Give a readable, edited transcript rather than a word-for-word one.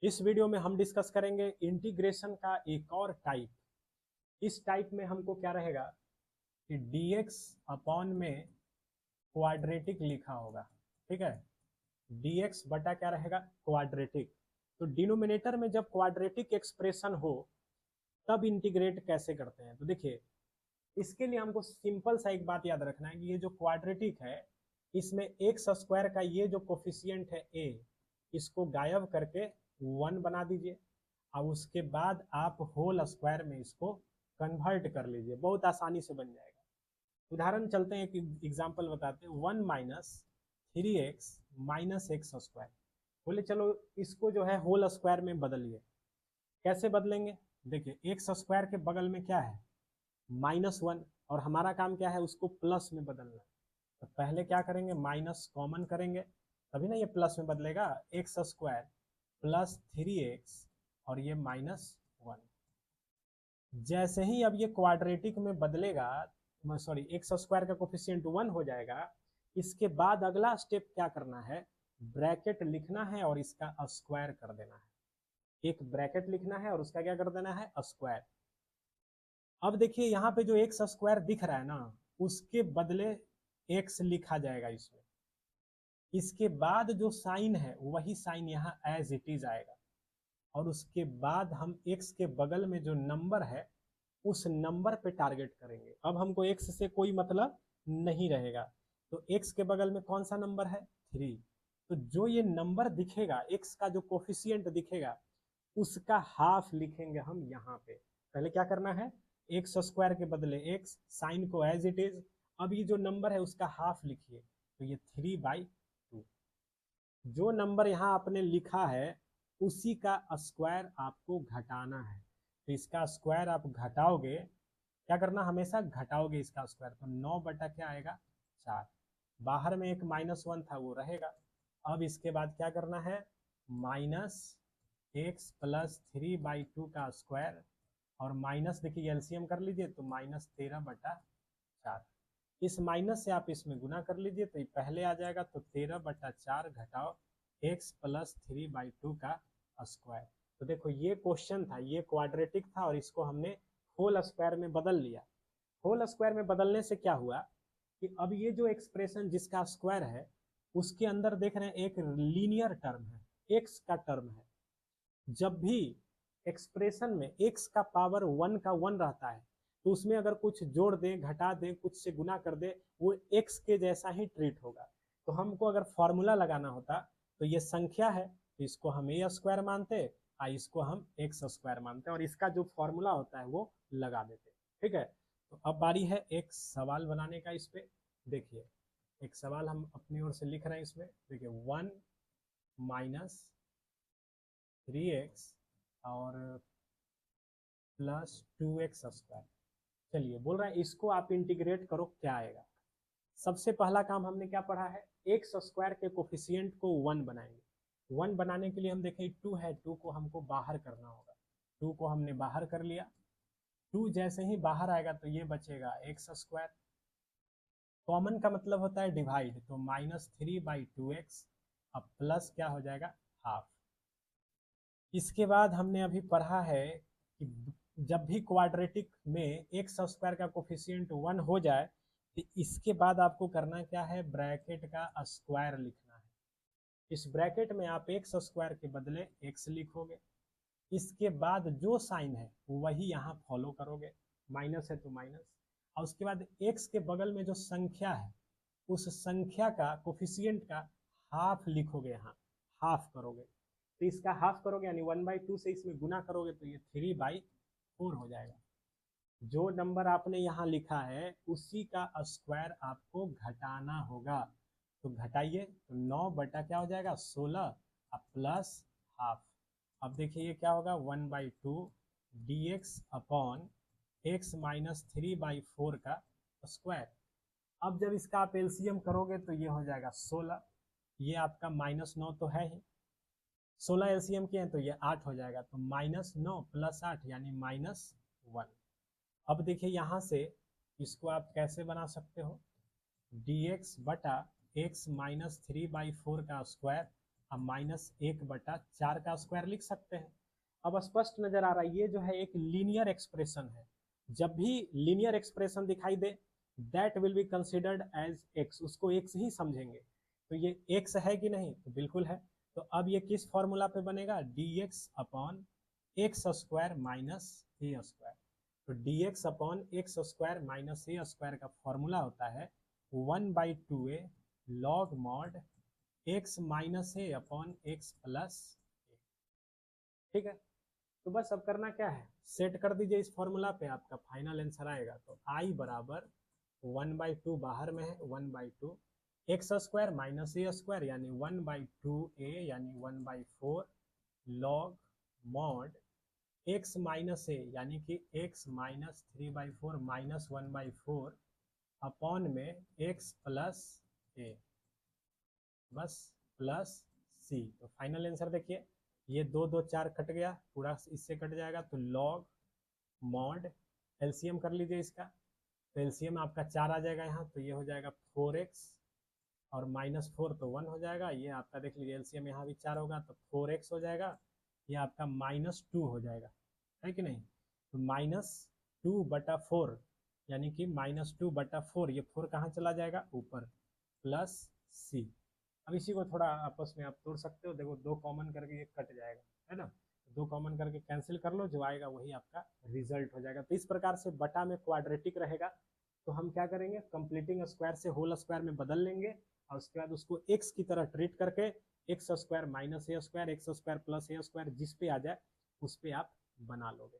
इस वीडियो में हम डिस्कस करेंगे इंटीग्रेशन का एक और टाइप। इस टाइप में हमको क्या रहेगा कि dx अपॉन में क्वाड्रेटिक लिखा होगा, ठीक है। dx बटा क्या रहेगा, क्वाड्रेटिक। तो डिनोमिनेटर में जब क्वाड्रेटिक एक्सप्रेशन हो तब इंटीग्रेट कैसे करते हैं, तो देखिए इसके लिए हमको सिंपल सा एक बात याद रखना है कि ये जो क्वाड्रेटिक है इसमें एक्स स्क्वायर का ये जो कोफिशिएंट है a, इसको गायब करके 1 बना दीजिए और उसके बाद आप होल स्क्वायर में इसको कन्वर्ट कर लीजिए, बहुत आसानी से बन जाएगा। उदाहरण चलते हैं, एक एग्जांपल बताते हैं। 1 minus 3x minus x square. बोले चलो इसको जो है होल स्क्वायर में बदलिए। कैसे बदलेंगे, देखिए एक्स स्क्वायर के बगल में क्या है, -1, और हमारा काम क्या है उसको प्लस में बदलना। तो पहले क्या करेंगे, माइनस कॉमन करेंगे तभी ना ये प्लस में बदलेगा। एक्स स्क्वायर प्लस 3x और ये -1। जैसे ही अब ये क्वाड्रेटिक में बदलेगा, सॉरी एक्स स्क्वायर का कोफिशिएंट 1 हो जाएगा। इसके बाद अगला स्टेप क्या करना है, ब्रैकेट लिखना है और इसका स्क्वायर कर देना है। एक ब्रैकेट लिखना है और उसका क्या कर देना है, स्क्वायर। अब देखिए यहाँ पे जो एक्स स्क्वायर दिख रहा है ना, उसके बदले एक्स लिखा जाएगा इसमें। इसके बाद जो साइन है वही साइन यहाँ एज इट इज आएगा और उसके बाद हम एक्स के बगल में जो नंबर है उस नंबर पे टारगेट करेंगे। अब हमको एक्स से कोई मतलब नहीं रहेगा, तो एक्स के बगल में कौन सा नंबर है, 3। तो जो ये नंबर दिखेगा, एक्स का जो कोफिशिएंट दिखेगा उसका हाफ लिखेंगे हम यहाँ पे। पहले क्या करना है, एक्स स्क्वायर के बदले एक्स, साइन को एज इट इज। अब ये जो नंबर है उसका हाफ लिखिए, तो ये 3/2। जो नंबर यहाँ आपने लिखा है उसी का स्क्वायर आपको घटाना है। तो इसका स्क्वायर आप घटाओगे, क्या करना, हमेशा घटाओगे इसका स्क्वायर। तो 9 बटा क्या आएगा, 4। बाहर में एक -1 था वो रहेगा। अब इसके बाद क्या करना है, माइनस एक्स प्लस 3/2 का स्क्वायर और माइनस, देखिए एलसीएम कर लीजिए तो -13/4। इस माइनस से आप इसमें गुना कर लीजिए तो ये पहले आ जाएगा। तो 13/4 घटाओ एक्स प्लस 3/2 का स्क्वायर। तो देखो ये क्वेश्चन था, ये क्वाड्रेटिक था और इसको हमने होल स्क्वायर में बदल लिया। होल स्क्वायर में बदलने से क्या हुआ कि अब ये जो एक्सप्रेशन जिसका स्क्वायर है उसके अंदर देख रहे हैं एक लीनियर टर्म है, एक्स का टर्म है। जब भी एक्सप्रेशन में एक्स का पावर 1 का 1 रहता है तो उसमें अगर कुछ जोड़ दे, घटा दे, कुछ से गुना कर दे, वो एक्स के जैसा ही ट्रीट होगा। तो हमको अगर फॉर्मूला लगाना होता तो ये संख्या है तो इसको हम ए स्क्वायर मानते और इसको हम एक्स स्क्वायर मानते और इसका जो फॉर्मूला होता है वो लगा देते, ठीक है। तो अब बारी है एक सवाल बनाने का। इस पे देखिए एक सवाल हम अपनी ओर से लिख रहे हैं। इसमें देखिए 1 माइनस 3x और प्लस 2x स्क्वायर। चलिए बोल रहा है इसको आप इंटीग्रेट करो, क्या आएगा। सबसे पहला काम हमने क्या पढ़ा है, एक्स स्क्वायर के कोफिशिएंट को 1 बनाएंगे। 1 बनाने के लिए हम देखें 2 है, 2 को हमको बाहर करना होगा। 2 को हमने बाहर कर लिया। 2 जैसे ही बाहर आएगा तो ये बचेगा एक्स स्क्वायर। कॉमन का मतलब होता है डिवाइड, तो -3/2x अब प्लस क्या हो जाएगा, हाफ। इसके बाद हमने अभी पढ़ा है कि जब भी क्वाड्रेटिक में एक्स स्क्वायर का कोफिशिएंट 1 हो जाए तो इसके बाद आपको करना क्या है, ब्रैकेट का स्क्वायर लिखना है। इस ब्रैकेट में आप एक्स स्क्वायर के बदले एक्स लिखोगे। इसके बाद जो साइन है वही यहाँ फॉलो करोगे, माइनस है तो माइनस। और उसके बाद एक्स के बगल में जो संख्या है उस संख्या का कोफिशिएंट का हाफ लिखोगे, यहाँ हाफ करोगे। तो इसका हाफ करोगे यानी 1/2 से इसमें गुना करोगे तो ये 3/4 हो जाएगा। जो नंबर आपने यहाँ लिखा है उसी का स्क्वायर आपको घटाना होगा। तो घटाइए, तो 9 बटा क्या हो जाएगा, 16 और प्लस हाफ। अब देखिए ये क्या होगा, 1/2 dx अपॉन x माइनस 3/4 का स्क्वायर। अब जब इसका आप एलसीएम करोगे तो ये हो जाएगा 16। ये आपका -9 तो है ही, 16 एलसीएम किए तो ये 8 हो जाएगा। तो -9 प्लस 8 यानी -1। अब देखिए यहाँ से इसको आप कैसे बना सकते हो, dx बटा x माइनस 3/4 का स्क्वायर अब -1/4 का स्क्वायर लिख सकते हैं। अब स्पष्ट नजर आ रहा है ये जो है एक लीनियर एक्सप्रेशन है। जब भी लीनियर एक्सप्रेशन दिखाई दे that will be considered as X, उसको एक्स ही समझेंगे। तो ये एक्स है कि नहीं, तो बिल्कुल है। तो अब ये किस फॉर्मूला पे बनेगा, dx/x² माइनस ए स्क्वायर। तो dx/x² - ए स्क्वायर का फॉर्मूला होता है 1/2a log mod x - a/x plus ए। ठीक है, तो बस अब करना क्या है, सेट कर दीजिए इस फॉर्मूला पे, आपका फाइनल आंसर आएगा। तो i बराबर 1/2 बाहर में है 1/2 x² माइनस ए स्क्वायर यानी 1/2a यानी 1/4 log mod x माइनस ए यानी कि x -3/4 माइनस 1/4 अपॉन में x प्लस ए, बस प्लस सी। तो फाइनल आंसर देखिए, ये 2 2 4 कट गया, पूरा इससे कट जाएगा। तो लॉग मॉड एलसीएम कर लीजिए इसका, तो एलसीएम आपका 4 आ जाएगा यहाँ, तो ये हो जाएगा 4x और -4 तो 1 हो जाएगा। ये आपका देख लीजिए एलसीएम यहाँ भी 4 होगा तो 4x हो जाएगा, ये आपका -2 हो जाएगा, है कि नहीं। तो -2/4 यानी कि -2/4, ये 4 कहाँ चला जाएगा ऊपर, प्लस सी। अब इसी को थोड़ा आपस में आप तोड़ सकते हो, देखो 2 कॉमन करके ये कट जाएगा, है ना। 2 कॉमन करके कैंसिल कर लो, जो आएगा वही आपका रिजल्ट हो जाएगा। तो इस प्रकार से बटा में क्वाड्रेटिक रहेगा तो हम क्या करेंगे, कंप्लीटिंग स्क्वायर से होल स्क्वायर में बदल लेंगे और उसके बाद उसको एक्स की तरह ट्रीट करके x² - a² x² plus a² जिस पे आ जाए उस पे आप बना लोगे।